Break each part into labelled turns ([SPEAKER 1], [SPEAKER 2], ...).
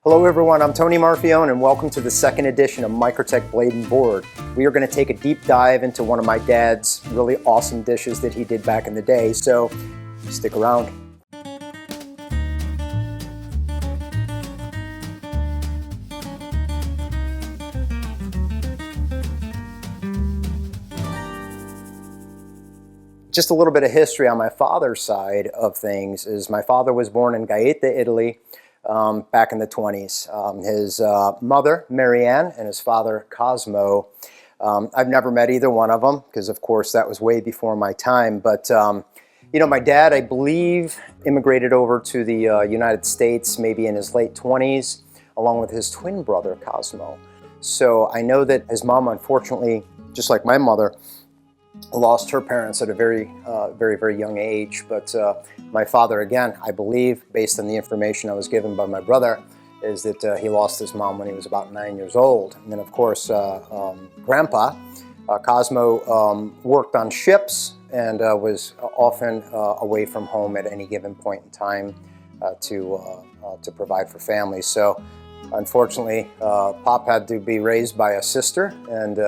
[SPEAKER 1] Hello everyone, I'm Tony Marfione and welcome to the second edition of Microtech Blade and Board. We are going to take a deep dive into one of my dad's really awesome dishes that he did back in the day, so stick around. Just a little bit of history on my father's side of things is my father was born in Gaeta, Italy, back in the 20s. His mother, Marianne, and his father, Cosmo. I've never met either one of them because, of course, that was way before my time. But, you know, my dad, I believe, immigrated over to the United States maybe in his late 20s, along with his twin brother, Cosmo. So I know that his mom, unfortunately, just like my mother, lost her parents at a very young age. But my father, again, I believe, based on the information I was given by my brother, is that he lost his mom when he was about 9 years old. And then, of course, Grandpa, Cosmo, worked on ships and was often away from home at any given point in time to provide for families. So, unfortunately, Pop had to be raised by a sister, and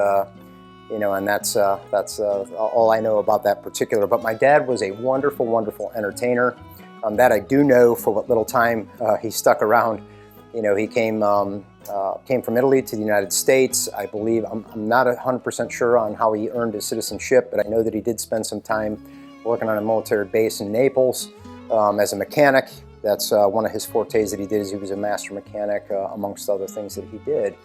[SPEAKER 1] you know, and that's all I know about that particular. But my dad was a wonderful, wonderful entertainer. That I do know for what little time he stuck around. You know, he came from Italy to the United States. I believe, I'm not 100% sure on how he earned his citizenship, but I know that he did spend some time working on a military base in Naples as a mechanic. That's one of his fortes that he did, is he was a master mechanic, amongst other things that he did.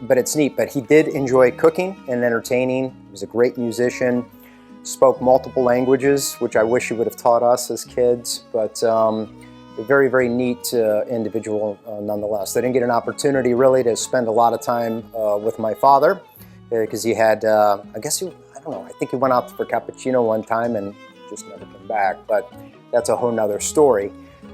[SPEAKER 1] But it's neat, but he did enjoy cooking and entertaining. He was a great musician, spoke multiple languages, which I wish he would have taught us as kids, but a very, very neat individual nonetheless. I didn't get an opportunity really to spend a lot of time with my father because he had, I don't know, I think he went out for cappuccino one time and just never came back, but that's a whole nother story,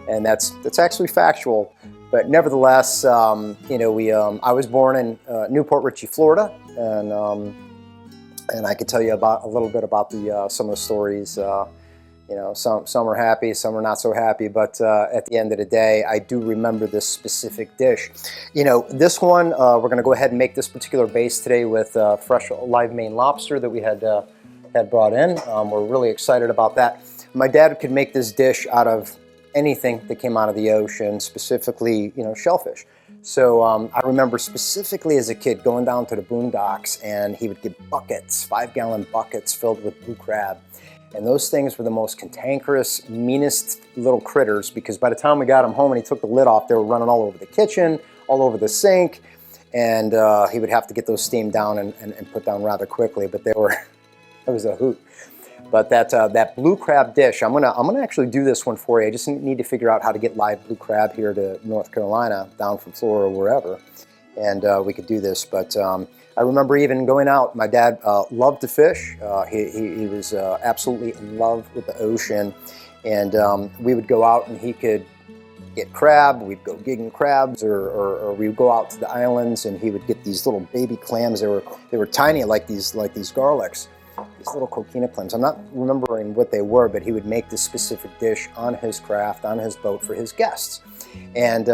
[SPEAKER 1] and that's actually factual. But nevertheless, you know, I was born in Newport Richey, Florida, and I could tell you a little bit about some of the stories. You know, some are happy, some are not so happy. But at the end of the day, I do remember this specific dish. You know, this one we're going to go ahead and make this particular base today with fresh live Maine lobster that we had brought in. We're really excited about that. My dad could make this dish out of anything that came out of the ocean, specifically, you know, shellfish. So I remember specifically as a kid going down to the boondocks, and he would get buckets, 5-gallon buckets filled with blue crab. And those things were the most cantankerous, meanest little critters, because by the time we got them home and he took the lid off, they were running all over the kitchen, all over the sink, and he would have to get those steamed down and put down rather quickly, but it was a hoot. But that blue crab dish, I'm gonna actually do this one for you. I just need to figure out how to get live blue crab here to North Carolina, down from Florida or wherever, and we could do this. But I remember even going out. My dad loved to fish. He was absolutely in love with the ocean, and we would go out and he could get crab. We'd go gigging crabs, or we would go out to the islands and he would get these little baby clams. They were tiny, like these garlics. These little coquina clams. I'm not remembering what they were, but he would make this specific dish on his craft, on his boat for his guests. And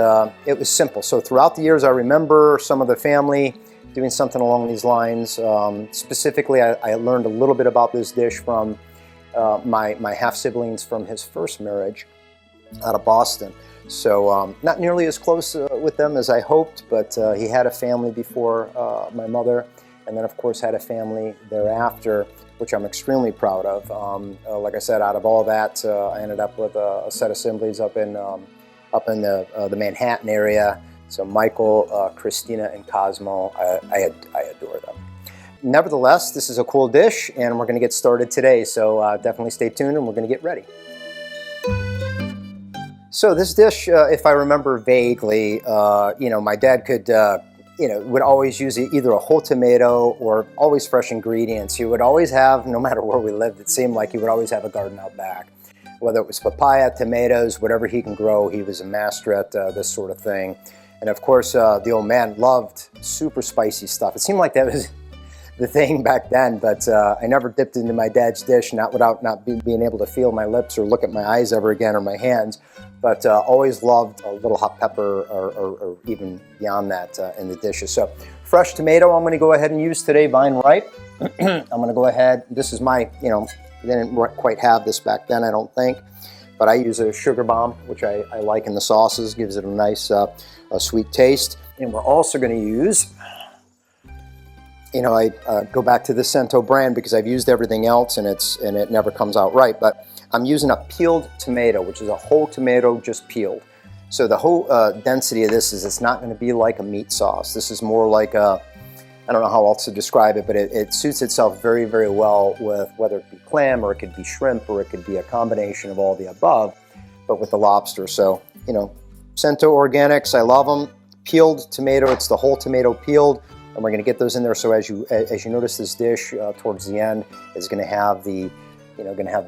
[SPEAKER 1] it was simple. So throughout the years, I remember some of the family doing something along these lines. Specifically, I learned a little bit about this dish from my half-siblings from his first marriage out of Boston. So not nearly as close with them as I hoped, but he had a family before my mother, and then, of course, had a family thereafter, which I'm extremely proud of. Like I said, out of all that, I ended up with a set of assemblies up in the Manhattan area. So Michael, Christina, and Cosmo, I adore them. Nevertheless, this is a cool dish, and we're going to get started today. So definitely stay tuned, and we're going to get ready. So this dish, if I remember vaguely, you know, my dad could. You know, would always use either a whole tomato or always fresh ingredients. He would always have, no matter where we lived, it seemed like he would always have a garden out back. Whether it was papaya, tomatoes, whatever he can grow, he was a master at this sort of thing. And of course, the old man loved super spicy stuff. It seemed like that the thing back then, but I never dipped into my dad's dish, not without being able to feel my lips or look at my eyes ever again or my hands, but always loved a little hot pepper or even beyond that in the dishes. So fresh tomato I'm going to go ahead and use today, vine ripe. I'm going to go ahead, this is my, they didn't quite have this back then, I don't think, but I use a sugar bomb, which I like in the sauces, gives it a nice sweet taste. And we're also going to use, I go back to the Cento brand because I've used everything else and it never comes out right, but I'm using a peeled tomato, which is a whole tomato just peeled. So the whole density of this is it's not going to be like a meat sauce. This is more like a, I don't know how else to describe it, but it suits itself very, very well with whether it be clam or it could be shrimp or it could be a combination of all the above, but with the lobster. So, Cento Organics, I love them. Peeled tomato, it's the whole tomato peeled, and we're going to get those in there. So as you notice, this dish towards the end is going to have the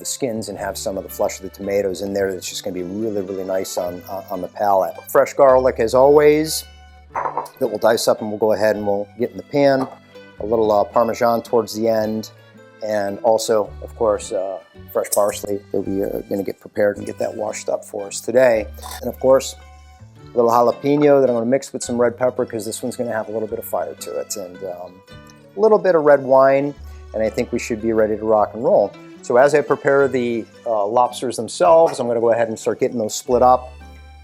[SPEAKER 1] skins and have some of the flesh of the tomatoes in there. That's just going to be really, really nice on the palate. Fresh garlic, as always, that we'll dice up and we'll go ahead and we'll get in the pan. A little Parmesan towards the end, and also, of course, fresh parsley that we are going to get prepared and get that washed up for us today. And of course, a little jalapeno that I'm going to mix with some red pepper because this one's going to have a little bit of fire to it, and a little bit of red wine, and I think we should be ready to rock and roll. So as I prepare the lobsters themselves, I'm going to go ahead and start getting those split up,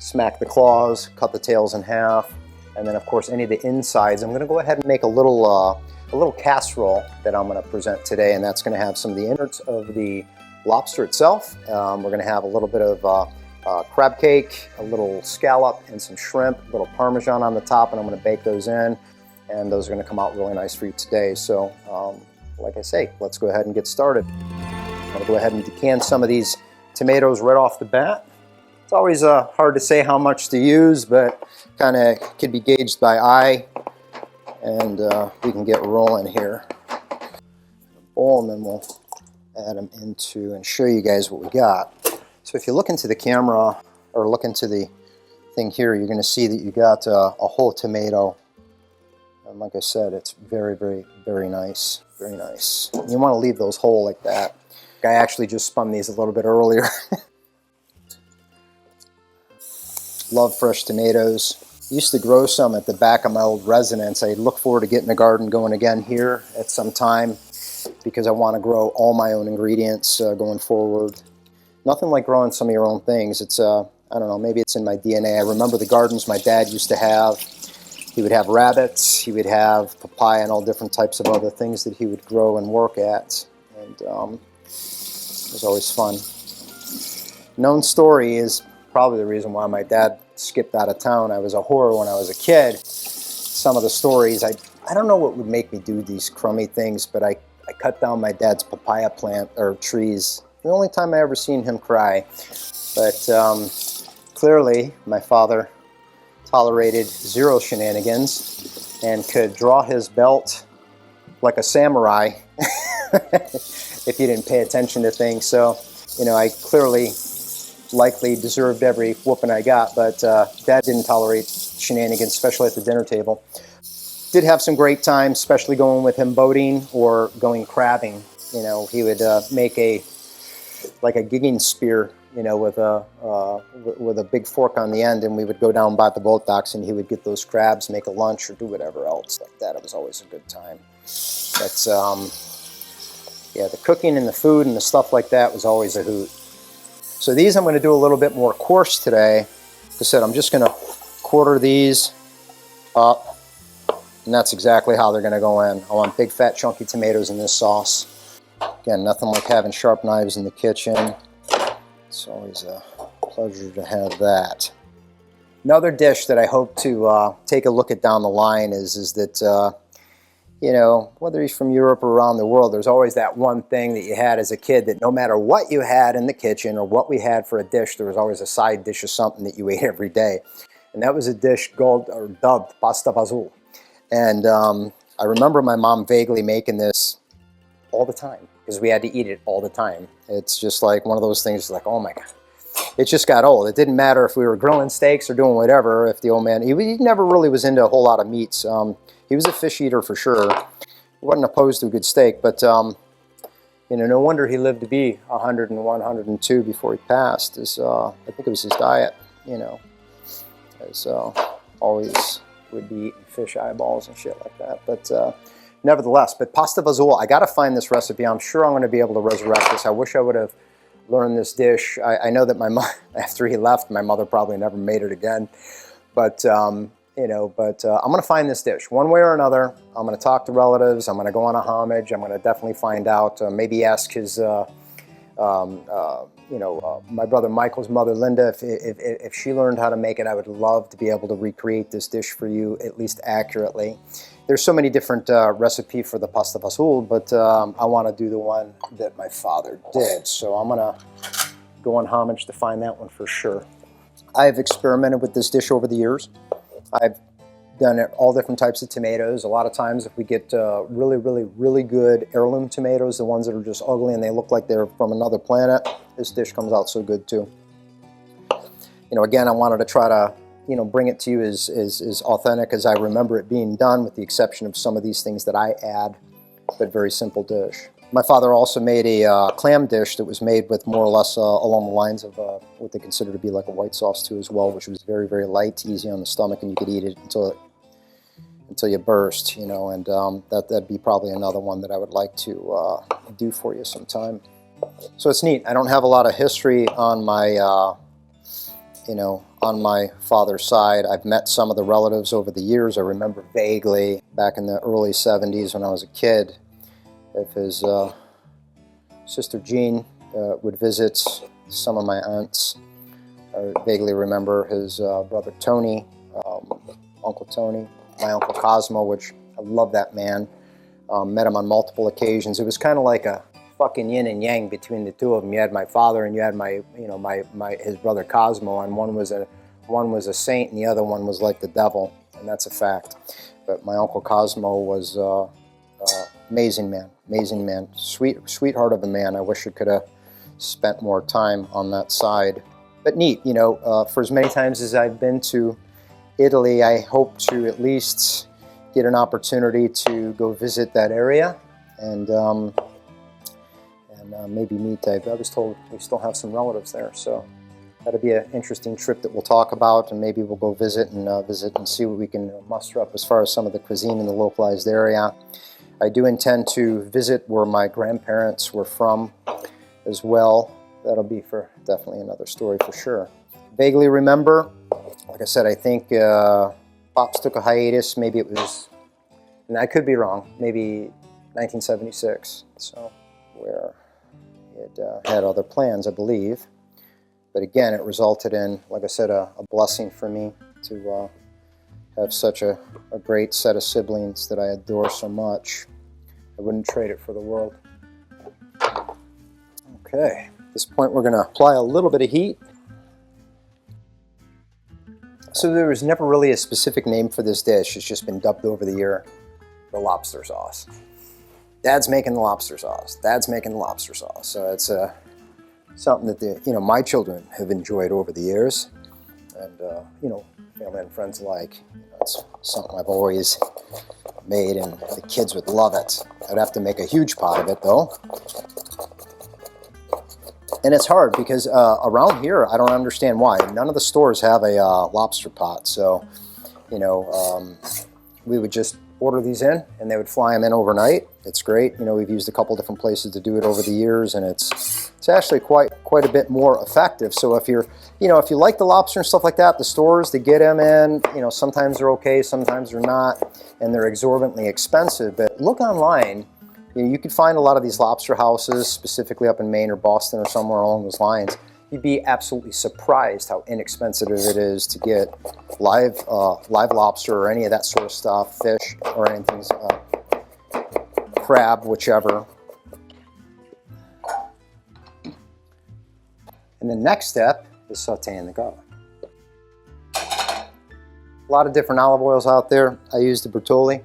[SPEAKER 1] smack the claws, cut the tails in half, and then of course any of the insides. I'm going to go ahead and make a little casserole that I'm going to present today, and that's going to have some of the innards of the lobster itself. We're going to have a little bit of crab cake, a little scallop, and some shrimp, a little Parmesan on the top, and I'm going to bake those in, and those are going to come out really nice for you today. So like I say, let's go ahead and get started. I'm going to go ahead and decant some of these tomatoes right off the bat. It's always hard to say how much to use, but kind of can be gauged by eye, and we can get rolling here. Bowl, and then we'll add them into and show you guys what we got. So if you look into the camera or look into the thing here, you're going to see that you got a whole tomato. And like I said, it's very, very, very nice. Very nice. You want to leave those whole like that. I actually just spun these a little bit earlier. Love fresh tomatoes. Used to grow some at the back of my old residence. I look forward to getting a garden going again here at some time because I want to grow all my own ingredients going forward. Nothing like growing some of your own things. It's, I don't know, maybe it's in my DNA. I remember the gardens my dad used to have. He would have rabbits, he would have papaya and all different types of other things that he would grow and work at. And it was always fun. Known story is probably the reason why my dad skipped out of town. I was a whore when I was a kid. Some of the stories, I don't know what would make me do these crummy things, but I cut down my dad's papaya plant or trees. The only time I ever seen him cry. But clearly my father tolerated zero shenanigans and could draw his belt like a samurai if you didn't pay attention to things. So, I clearly likely deserved every whooping I got, but Dad didn't tolerate shenanigans, especially at the dinner table. Did have some great times, especially going with him boating or going crabbing. He would make a gigging spear, with a big fork on the end, and we would go down by the boat docks, and he would get those crabs, make a lunch, or do whatever else like that. It was always a good time. That's yeah, the cooking and the food and the stuff like that was always a hoot. So these I'm going to do a little bit more coarse today. Like I said, I'm just going to quarter these up, and that's exactly how they're going to go in. I want big, fat, chunky tomatoes in this sauce. Again, nothing like having sharp knives in the kitchen. It's always a pleasure to have that. Another dish that I hope to take a look at down the line is that, whether you're from Europe or around the world, there's always that one thing that you had as a kid that no matter what you had in the kitchen or what we had for a dish, there was always a side dish of something that you ate every day. And that was a dish dubbed pasta fazool. And I remember my mom vaguely making this all the time because we had to eat it all the time. It's just like one of those things like, oh my God. It just got old. It didn't matter if we were grilling steaks or doing whatever. If the old man, he never really was into a whole lot of meats. He was a fish eater for sure, wasn't opposed to a good steak, but you know, no wonder he lived to be 101, 102 before he passed. I think it was his diet, you know, as always would be eating fish eyeballs and shit like that. But nevertheless, but pasta fazool, I got to find this recipe. I'm sure I'm going to be able to resurrect this. I wish I would have learned this dish. I know that my mom, after he left, my mother probably never made it again. But you know, but I'm going to find this dish one way or another. I'm going to talk to relatives. I'm going to go on a homage. I'm going to definitely find out. Maybe ask his, you know, my brother Michael's mother, Linda, if she learned how to make it. I would love to be able to recreate this dish for you, at least accurately. There's so many different recipes for the pasta fazool, but I want to do the one that my father did. So I'm going to go on homage to find that one for sure. I've experimented with this dish over the years. I've done it all different types of tomatoes. A lot of times if we get really, really, really good heirloom tomatoes, the ones that are just ugly and they look like they're from another planet, this dish comes out so good too. You know, again, I wanted to try to, you know, bring it to you as authentic as I remember it being done, with the exception of some of these things that I add, but very simple dish. My father also made a clam dish that was made with more or less along the lines of what they consider to be like a white sauce too as well, which was very, very light, easy on the stomach, and you could eat it until you burst, you know, and that'd be probably another one that I would like to do for you sometime. So it's neat. I don't have a lot of history on my, you know, on my father's side. I've met some of the relatives over the years. I remember vaguely back in the early 70s when I was a kid, if his sister Jean would visit some of my aunts. I vaguely remember his brother Tony, Uncle Tony, my Uncle Cosmo, which I love that man. Met him on multiple occasions. It was kind of like a fucking yin and yang between the two of them. You had my father and you had my, you know, his brother Cosmo, and one was a saint and the other one was like the devil, and that's a fact. But my Uncle Cosmo was amazing man, sweetheart of a man. I wish I could have spent more time on that side. But neat, you know, for as many times as I've been to Italy, I hope to at least get an opportunity to go visit that area and maybe meet. I was told we still have some relatives there, so that'll be an interesting trip that we'll talk about, and maybe we'll go visit and see what we can muster up as far as some of the cuisine in the localized area. I do intend to visit where my grandparents were from as well. That'll be for definitely another story for sure. Vaguely remember, like I said, I think Pops took a hiatus. Maybe it was, and I could be wrong, maybe 1976. So where he had other plans, I believe. But again, it resulted in, like I said, a blessing for me to have such a great set of siblings that I adore so much. I wouldn't trade it for the world. Okay, at this point we're going to apply a little bit of heat. So there was never really a specific name for this dish. It's just been dubbed over the year the lobster sauce. Dad's making the lobster sauce. Dad's making the lobster sauce. So it's something that my children have enjoyed over the years, and family and friends alike. It's something I've always made, and the kids would love it. I'd have to make a huge pot of it though. And it's hard because around here, I don't understand why. None of the stores have a lobster pot. So, we would just order these in and they would fly them in overnight. It's great. We've used a couple different places to do it over the years, and it's actually quite a bit more effective. So if you're, if you like the lobster and stuff like that, the stores, they get them in, sometimes they're okay, sometimes they're not, and they're exorbitantly expensive. But look online. You could find a lot of these lobster houses, specifically up in Maine or Boston or somewhere along those lines. You'd be absolutely surprised how inexpensive it is to get live lobster or any of that sort of stuff, fish or anything, crab, whichever. And the next step is sauteing the garlic. A lot of different olive oils out there. I use the Bertolli.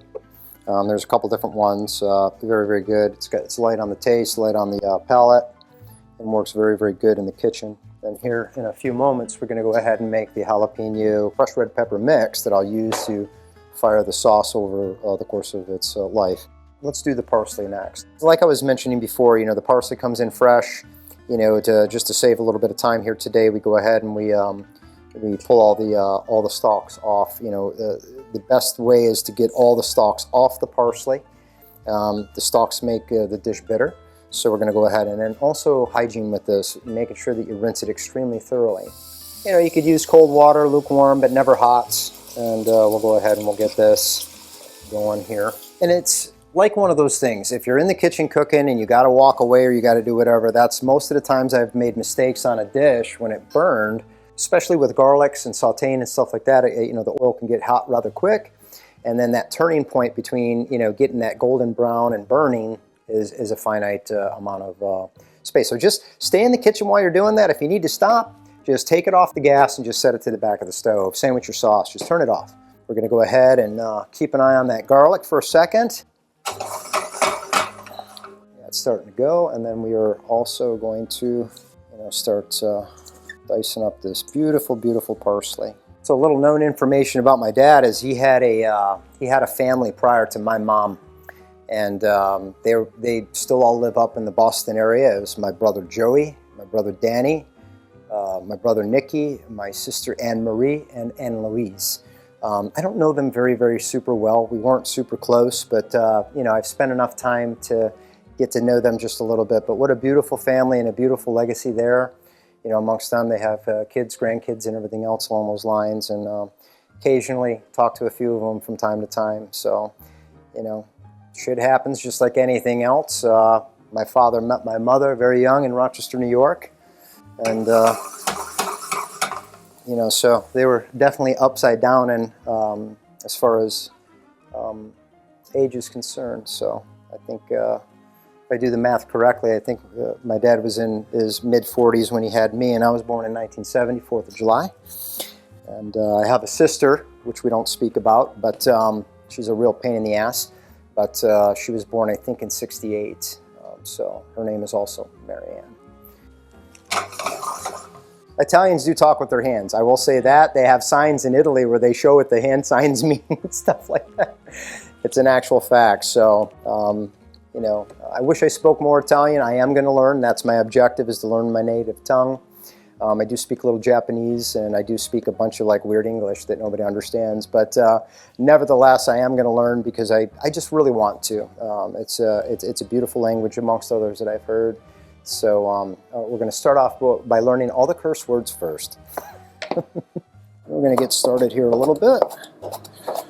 [SPEAKER 1] There's a couple different ones. Very, very good. It's light on the taste, light on the palate, and works very, very good in the kitchen. And here in a few moments, we're going to go ahead and make the jalapeno crushed red pepper mix that I'll use to fire the sauce over the course of its life. let's do the parsley next. Like I was mentioning before, the parsley comes in fresh. Just to save a little bit of time here today, we go ahead and we pull all the stalks off. The best way is to get all the stalks off the parsley. The stalks make the dish bitter, so we're going to go ahead and then also hygiene with this, making sure that you rinse it extremely thoroughly. You could use cold water, lukewarm, but never hot. And we'll go ahead and we'll get this going here. And it's like one of those things. If you're in the kitchen cooking and you got to walk away or you got to do whatever, that's most of the times I've made mistakes on a dish when it burned, especially with garlics and sauteing and stuff like that. The oil can get hot rather quick. And then that turning point between, getting that golden brown and burning is a finite amount of space. So just stay in the kitchen while you're doing that. If you need to stop, just take it off the gas and just set it to the back of the stove. Same with your sauce, just turn it off. We're going to go ahead and keep an eye on that garlic for a second. It's starting to go, and then we are also going to start dicing up this beautiful, beautiful parsley. So a little known information about my dad is he had a family prior to my mom, and they still all live up in the Boston area. It was my brother Joey, my brother Danny, my brother Nicky, my sister Anne Marie, and Anne Louise. I don't know them very, very super well. We weren't super close, but I've spent enough time to get to know them just a little bit. But what a beautiful family and a beautiful legacy there. Amongst them, they have kids, grandkids, and everything else along those lines. And occasionally talk to a few of them from time to time. So, shit happens just like anything else. My father met my mother very young in Rochester, New York. And, so they were definitely upside down and as far as age is concerned. So I think if I do the math correctly, I think my dad was in his mid-40s when he had me, and I was born in 1970, 4th of July. And I have a sister, which we don't speak about, but she's a real pain in the ass. But she was born, I think, in 68. So her name is also Marianne. Italians do talk with their hands. I will say that. They have signs in Italy where they show what the hand signs mean and stuff like that. It's an actual fact. So, I wish I spoke more Italian. I am going to learn. That's my objective, is to learn my native tongue. I do speak a little Japanese, and I do speak a bunch of weird English that nobody understands. But nevertheless, I am going to learn because I just really want to. It's a beautiful language amongst others that I've heard. So we're going to start off by learning all the curse words first. We're going to get started here a little bit.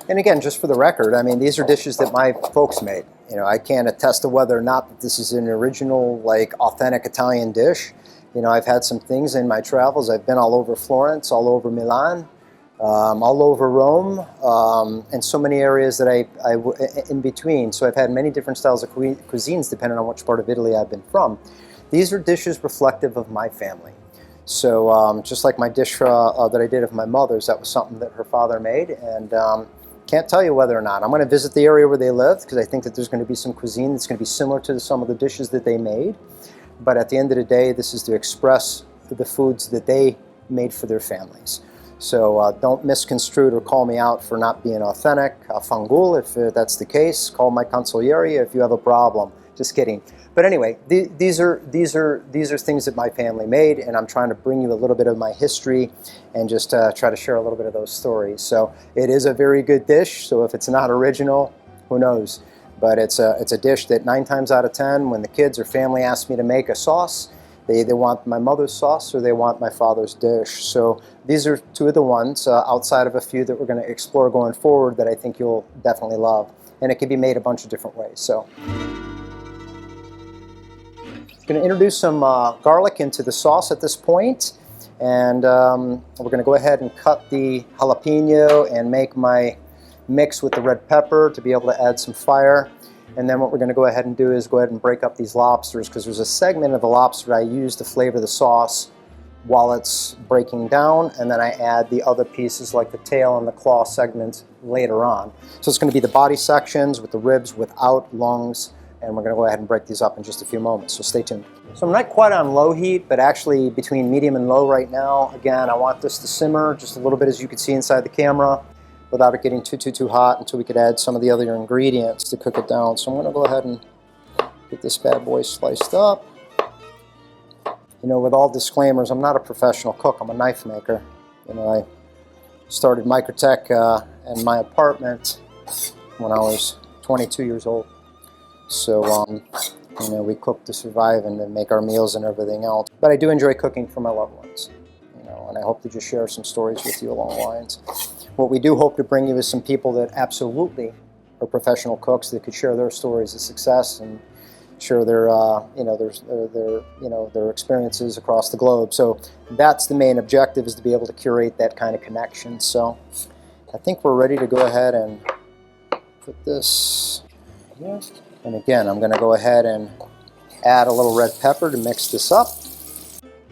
[SPEAKER 1] And again, just for the record, I mean, these are dishes that my folks made. I can't attest to whether or not that this is an original, authentic Italian dish. I've had some things in my travels. I've been all over Florence, all over Milan, all over Rome, and so many areas that I in between. So I've had many different styles of cuisines depending on which part of Italy I've been from. These are dishes reflective of my family. So just like my dish that I did of my mother's, that was something that her father made, and can't tell you whether or not. I'm going to visit the area where they lived because I think that there's going to be some cuisine that's going to be similar to some of the dishes that they made. But at the end of the day, this is to express the foods that they made for their families. So don't misconstrue or call me out for not being authentic. Fangul, if that's the case. Call my consigliere if you have a problem. Just kidding. But anyway, these are things that my family made, and I'm trying to bring you a little bit of my history and just try to share a little bit of those stories. So it is a very good dish. So if it's not original, who knows? But it's a dish that 9 times out of 10, when the kids or family ask me to make a sauce, they either want my mother's sauce or they want my father's dish. So these are 2 of the ones outside of a few that we're going to explore going forward that I think you'll definitely love. And it can be made a bunch of different ways. So I'm going to introduce some garlic into the sauce at this point. And we're going to go ahead and cut the jalapeno and make my mix with the red pepper to be able to add some fire. And then what we're going to go ahead and do is go ahead and break up these lobsters, because there's a segment of the lobster I use to flavor the sauce while it's breaking down, and then I add the other pieces like the tail and the claw segments later on. So it's going to be the body sections with the ribs without lungs, and we're going to go ahead and break these up in just a few moments, so stay tuned. So I'm not quite on low heat, but actually between medium and low right now. Again, I want this to simmer just a little bit, as you can see inside the camera. without it getting too hot until we could add some of the other ingredients to cook it down. So I'm going to go ahead and get this bad boy sliced up. You know, with all disclaimers, I'm not a professional cook. I'm a knife maker. You know, I started Microtech in my apartment when I was 22 years old. So, you know, we cook to survive and to make our meals and everything else. But I do enjoy cooking for my loved ones. You know, and I hope to just share some stories with you along the lines. What we do hope to bring you is some people that absolutely are professional cooks that could share their stories of success and share their, you know, their experiences across the globe. So that's the main objective, is to be able to curate that kind of connection. So I think we're ready to go ahead and put this here. And again, I'm going to go ahead and add a little red pepper to mix this up.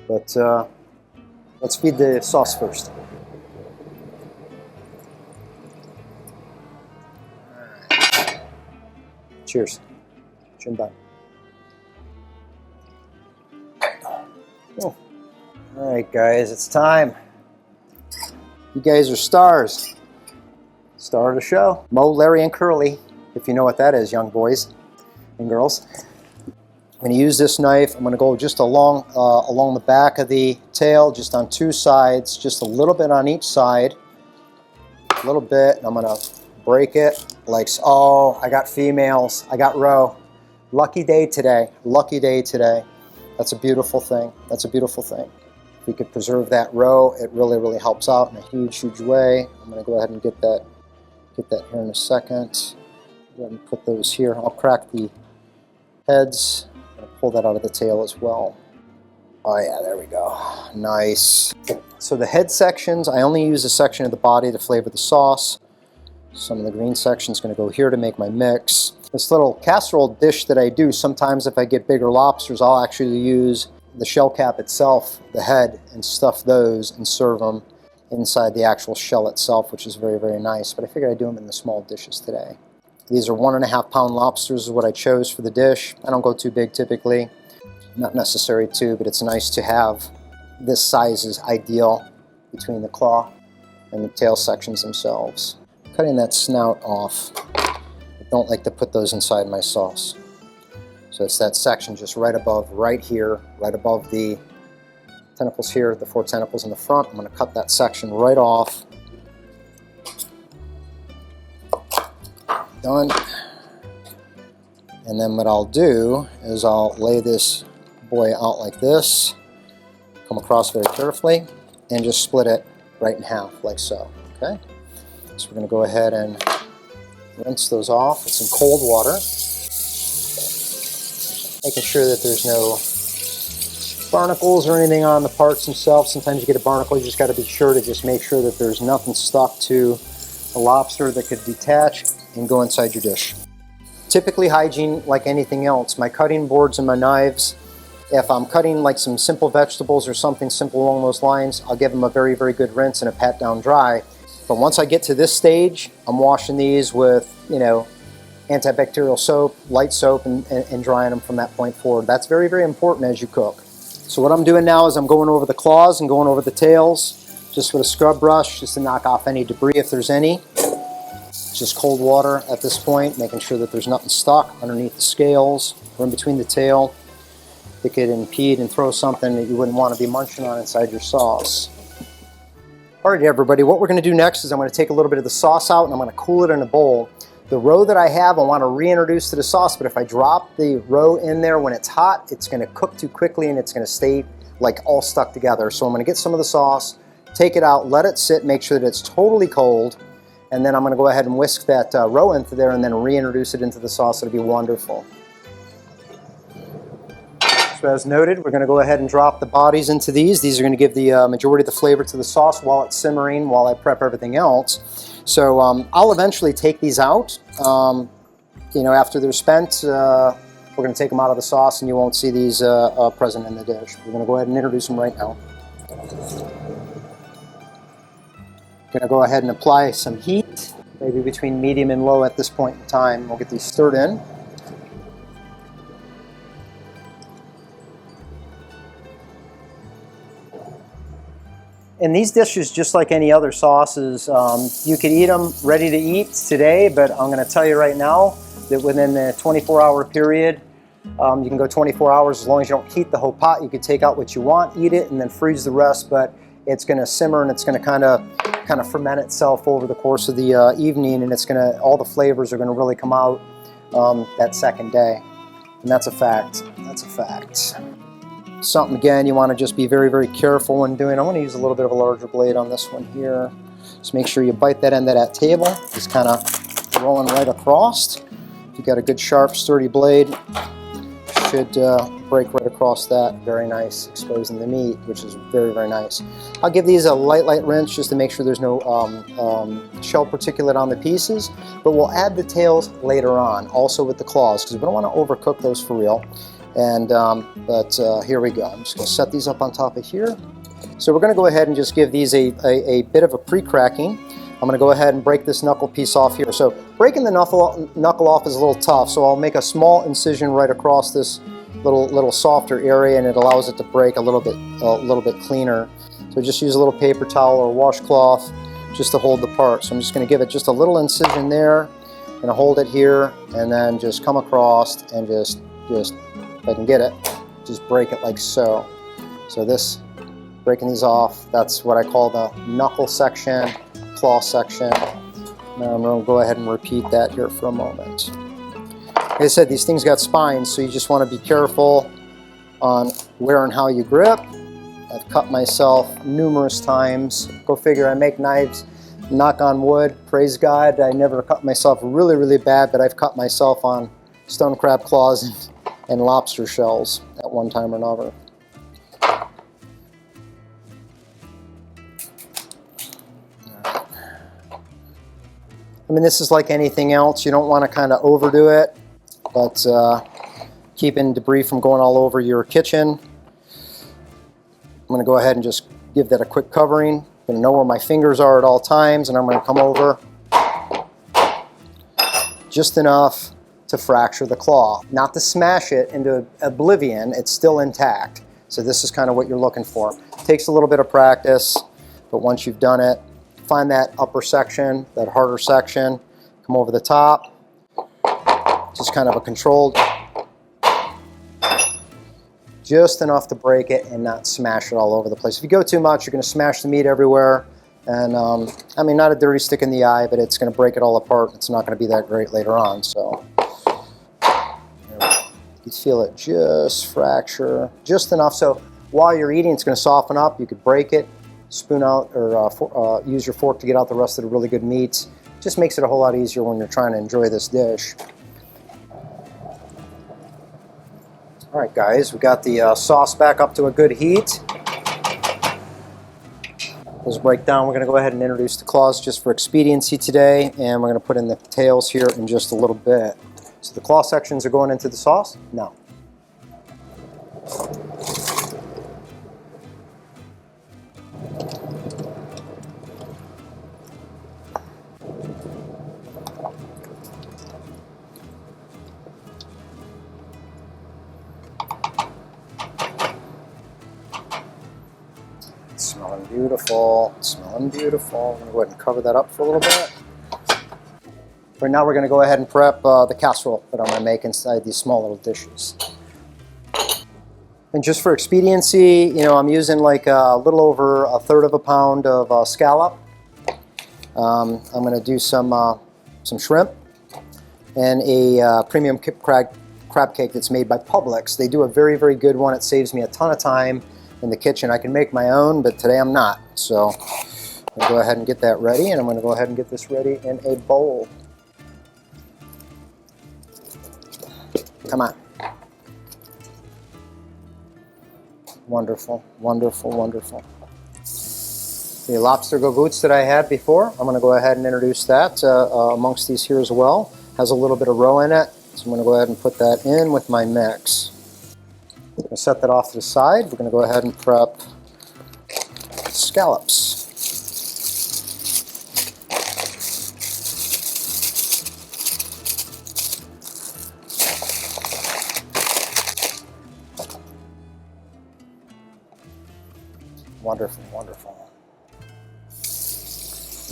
[SPEAKER 1] But let's feed the sauce first. Cheers. Chin bun. Oh. All right, guys, it's time. You guys are stars. Star of the show. Mo, Larry, and Curly, if you know what that is, young boys and girls. I'm going to use this knife. I'm going to go just along the back of the tail, just on two sides, just a little bit on each side. A little bit, and I'm going to break it like, oh, I got females. I got roe. Lucky day today. Lucky day today. That's a beautiful thing. That's a beautiful thing. If we could preserve that roe, it really, really helps out in a huge, huge way. I'm going to go ahead and get that here in a second. Go ahead and put those here. I'll crack the heads. I'm going to pull that out of the tail as well. Oh yeah, there we go. Nice. So the head sections, I only use a section of the body to flavor the sauce. Some of the green section is going to go here to make my mix. This little casserole dish that I do, sometimes if I get bigger lobsters, I'll actually use the shell cap itself, the head, and stuff those and serve them inside the actual shell itself, which is very, very nice. But I figured I'd do them in the small dishes today. These are 1.5 pound lobsters is what I chose for the dish. I don't go too big typically. Not necessary to, but it's nice to have this size is ideal between the claw and the tail sections themselves. Cutting that snout off. I don't like to put those inside my sauce. So it's that section just right above, right here, right above the tentacles here, the 4 tentacles in the front. I'm going to cut that section right off. Done. And then what I'll do is I'll lay this boy out like this, come across very carefully, and just split it right in half like so. Okay? So we're going to go ahead and rinse those off. It's in cold water. Making sure that there's no barnacles or anything on the parts themselves. Sometimes you get a barnacle, you just got to be sure to just make sure that there's nothing stuck to the lobster that could detach and go inside your dish. Typically hygiene like anything else. My cutting boards and my knives, if I'm cutting like some simple vegetables or something simple along those lines, I'll give them a very, very good rinse and a pat down dry. But once I get to this stage, I'm washing these with, you know, antibacterial soap, light soap, and drying them from that point forward. That's very, very important as you cook. So what I'm doing now is I'm going over the claws and going over the tails, just with a scrub brush, just to knock off any debris if there's any. Just cold water at this point, making sure that there's nothing stuck underneath the scales or in between the tail that could impede and throw something that you wouldn't want to be munching on inside your sauce. All right, everybody, what we're going to do next is I'm going to take a little bit of the sauce out and I'm going to cool it in a bowl. The roe that I have, I want to reintroduce to the sauce, but if I drop the roe in there when it's hot, it's going to cook too quickly and it's going to stay like all stuck together. So I'm going to get some of the sauce, take it out, let it sit, make sure that it's totally cold, and then I'm going to go ahead and whisk that roe into there and then reintroduce it into the sauce. It'll be wonderful. So as noted, we're going to go ahead and drop the bodies into these. These are going to give the majority of the flavor to the sauce while it's simmering, while I prep everything else. So I'll eventually take these out. You know, after they're spent, we're going to take them out of the sauce and you won't see these present in the dish. We're going to go ahead and introduce them right now. Going to go ahead and apply some heat, maybe between medium and low at this point in time. We'll get these stirred in. And these dishes, just like any other sauces, you could eat them ready to eat today, but I'm going to tell you right now that within the 24-hour period, you can go 24 hours as long as you don't heat the whole pot. You could take out what you want, eat it, and then freeze the rest, but it's going to simmer and it's going to kind of ferment itself over the course of the evening, and it's going to, all the flavors are going to really come out that second day. And that's a fact. That's a fact. Something, again, you want to just be very, very careful when doing. I'm going to use a little bit of a larger blade on this one here. Just make sure you bite that end of that table. Just kind of rolling right across. If you've got a good, sharp, sturdy blade, should break right across that. Very nice, exposing the meat, which is very, very nice. I'll give these a light rinse just to make sure there's no shell particulate on the pieces, but we'll add the tails later on, also with the claws, because we don't want to overcook those for real. And here we go. I'm just going to set these up on top of here. So we're going to go ahead and just give these a bit of a pre-cracking. I'm going to go ahead and break this knuckle piece off here. So breaking the knuckle off is a little tough, so I'll make a small incision right across this little softer area, and it allows it to break a little bit cleaner. So just use a little paper towel or washcloth just to hold the part. So I'm just going to give it just a little incision there. I'm going to hold it here, and then just come across and just if I can get it, just break it like so. So this, breaking these off, that's what I call the knuckle section, claw section. Now I'm going to go ahead and repeat that here for a moment. Like I said, these things got spines, so you just want to be careful on where and how you grip. I've cut myself numerous times. Go figure, I make knives, knock on wood, praise God, I never cut myself really, really bad, but I've cut myself on stone crab claws and lobster shells at one time or another. I mean, this is like anything else. You don't want to kind of overdo it, but keeping debris from going all over your kitchen. I'm going to go ahead and just give that a quick covering. I'm going to know where my fingers are at all times, and I'm going to come over just enough to fracture the claw. Not to smash it into oblivion, it's still intact. So this is kind of what you're looking for. It takes a little bit of practice, but once you've done it, find that upper section, that harder section, come over the top, just kind of a controlled, just enough to break it and not smash it all over the place. If you go too much, you're going to smash the meat everywhere. And I mean, not a dirty stick in the eye, but it's going to break it all apart. It's not going to be that great later on. So you feel it just fracture, just enough so while you're eating, it's going to soften up. You could break it, spoon out, or use your fork to get out the rest of the really good meats. Just makes it a whole lot easier when you're trying to enjoy this dish. All right, guys, we got the sauce back up to a good heat. Let's break down. We're going to go ahead and introduce the claws just for expediency today, and we're going to put in the tails here in just a little bit. So the claw sections are going into the sauce? No. It's smelling beautiful. It's smelling beautiful. I'm going to go ahead and cover that up for a little bit. Right now we're going to go ahead and prep the casserole that I'm going to make inside these small little dishes. And just for expediency, you know, I'm using like a little over a third of a pound of scallop. I'm going to do some shrimp and a premium crab cake that's made by Publix. They do a very, very good one. It saves me a ton of time in the kitchen. I can make my own, but today I'm not. So I'm going to go ahead and get that ready, and I'm going to go ahead and get this ready in a bowl. Come on. Wonderful, wonderful, wonderful. The lobster gavottes that I had before, I'm going to go ahead and introduce that amongst these here as well. Has a little bit of roe in it, so I'm going to go ahead and put that in with my mix. I'm going to set that off to the side. We're going to go ahead and prep scallops. Wonderful, wonderful.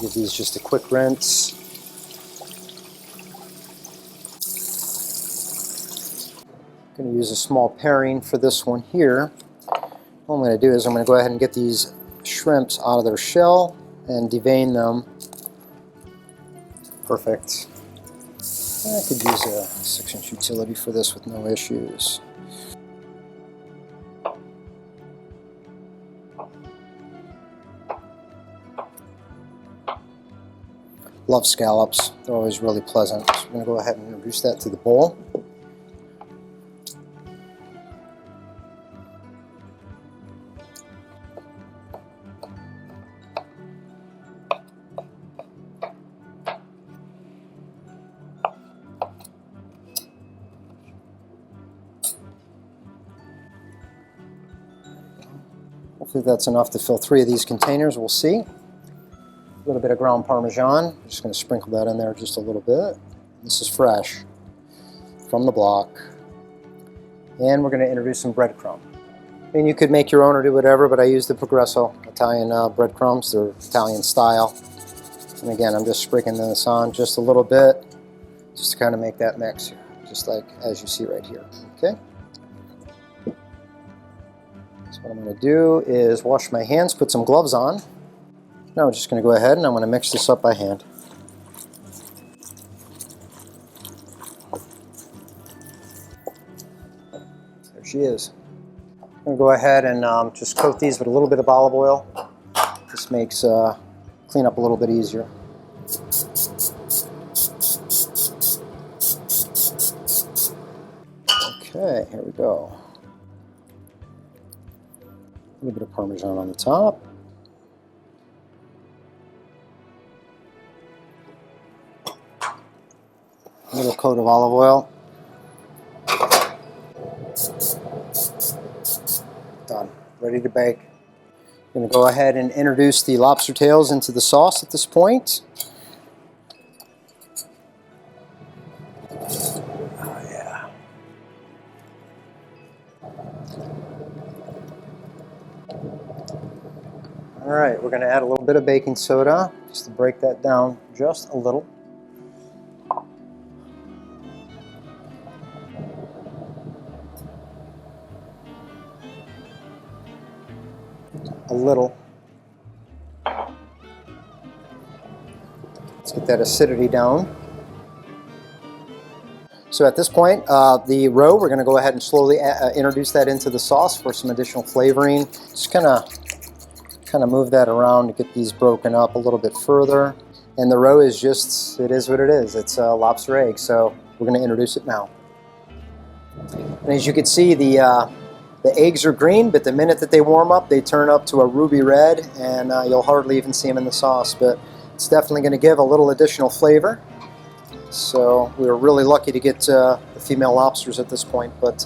[SPEAKER 1] Give these just a quick rinse. I'm going to use a small paring for this one here. What I'm going to do is I'm going to go ahead and get these shrimps out of their shell and devein them. Perfect. I could use a 6-inch utility for this with no issues. Love scallops. They're always really pleasant. So we're going to go ahead and introduce that to the bowl. Hopefully that's enough to fill 3 of these containers. We'll see. A little bit of ground Parmesan. I'm just going to sprinkle that in there just a little bit. This is fresh from the block. And we're going to introduce some breadcrumb. I mean, you could make your own or do whatever, but I use the Progresso Italian breadcrumbs. They're Italian style. And again, I'm just sprinkling this on just a little bit, just to kind of make that mix here, just like as you see right here. Okay. So what I'm going to do is wash my hands, put some gloves on. Now I'm just going to go ahead and I'm going to mix this up by hand. There she is. I'm going to go ahead and just coat these with a little bit of olive oil. This makes clean up a little bit easier. Okay, here we go. A little bit of Parmesan on the top. A little coat of olive oil. Done. Ready to bake. I'm going to go ahead and introduce the lobster tails into the sauce at this point. Oh yeah. All right, we're going to add a little bit of baking soda just to break that down just a little. A little. Let's get that acidity down. So at this point, the roe, we're going to go ahead and slowly introduce that into the sauce for some additional flavoring. Just kind of move that around to get these broken up a little bit further. And the roe is just, it is what it is. It's a lobster egg, so we're going to introduce it now. And as you can see, the eggs are green, but the minute that they warm up, they turn up to a ruby red, and you'll hardly even see them in the sauce. But it's definitely going to give a little additional flavor. So we were really lucky to get the female lobsters at this point. But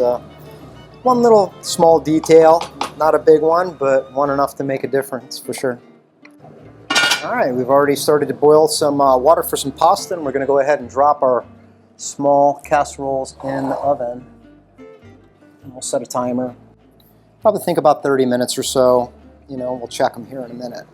[SPEAKER 1] one little small detail, not a big one, but one enough to make a difference for sure. All right, we've already started to boil some water for some pasta, and we're going to go ahead and drop our small casseroles in the oven. And we'll set a timer. Probably think about 30 minutes or so. You know, we'll check them here in a minute.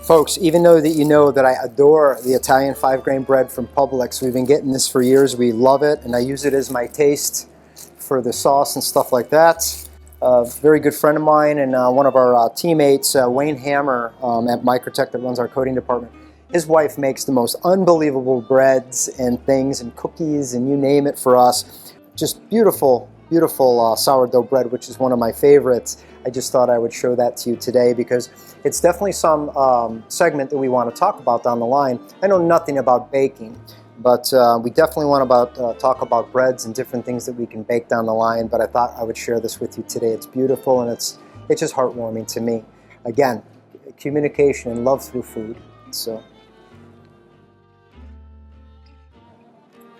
[SPEAKER 1] Folks, even though that you know that I adore the Italian 5-grain bread from Publix, we've been getting this for years. We love it, and I use it as my taste for the sauce and stuff like that. A very good friend of mine and one of our teammates, Wayne Hammer at Microtech that runs our coating department, his wife makes the most unbelievable breads and things and cookies and you name it for us. Just beautiful, beautiful sourdough bread, which is one of my favorites. I just thought I would show that to you today because it's definitely some segment that we want to talk about down the line. I know nothing about baking, but we definitely want to talk about breads and different things that we can bake down the line, but I thought I would share this with you today. It's beautiful and it's just heartwarming to me. Again, communication and love through food. So.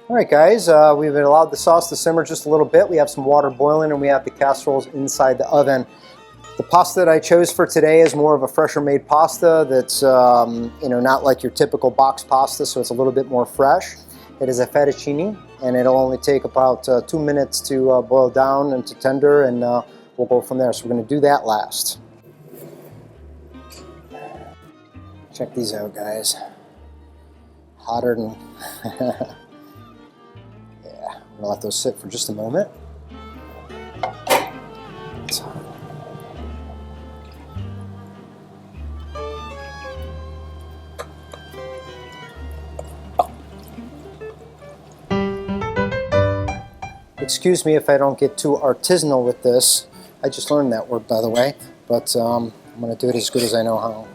[SPEAKER 1] All right, guys, we've allowed the sauce to simmer just a little bit. We have some water boiling and we have the casseroles inside the oven. The pasta that I chose for today is more of a fresher made pasta that's not like your typical box pasta, so it's a little bit more fresh. It is a fettuccine, and it'll only take about 2 minutes to boil down and to tender, and we'll go from there. So we're going to do that last. Check these out, guys. Hotter than... Yeah, I'm gonna let those sit for just a moment. It's hot. Excuse me if I don't get too artisanal with this. I just learned that word, by the way, but I'm going to do it as good as I know how.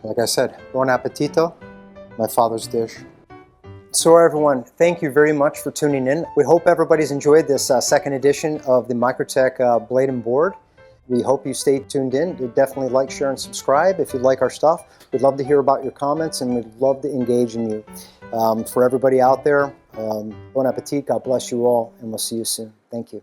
[SPEAKER 1] Like I said, buon appetito, my father's dish. So everyone, thank you very much for tuning in. We hope everybody's enjoyed this second edition of the Microtech Blade and Board. We hope you stay tuned in. You'd definitely like, share, and subscribe if you like our stuff. We'd love to hear about your comments, and we'd love to engage in you. For everybody out there, bon appetit, God bless you all, and we'll see you soon. Thank you.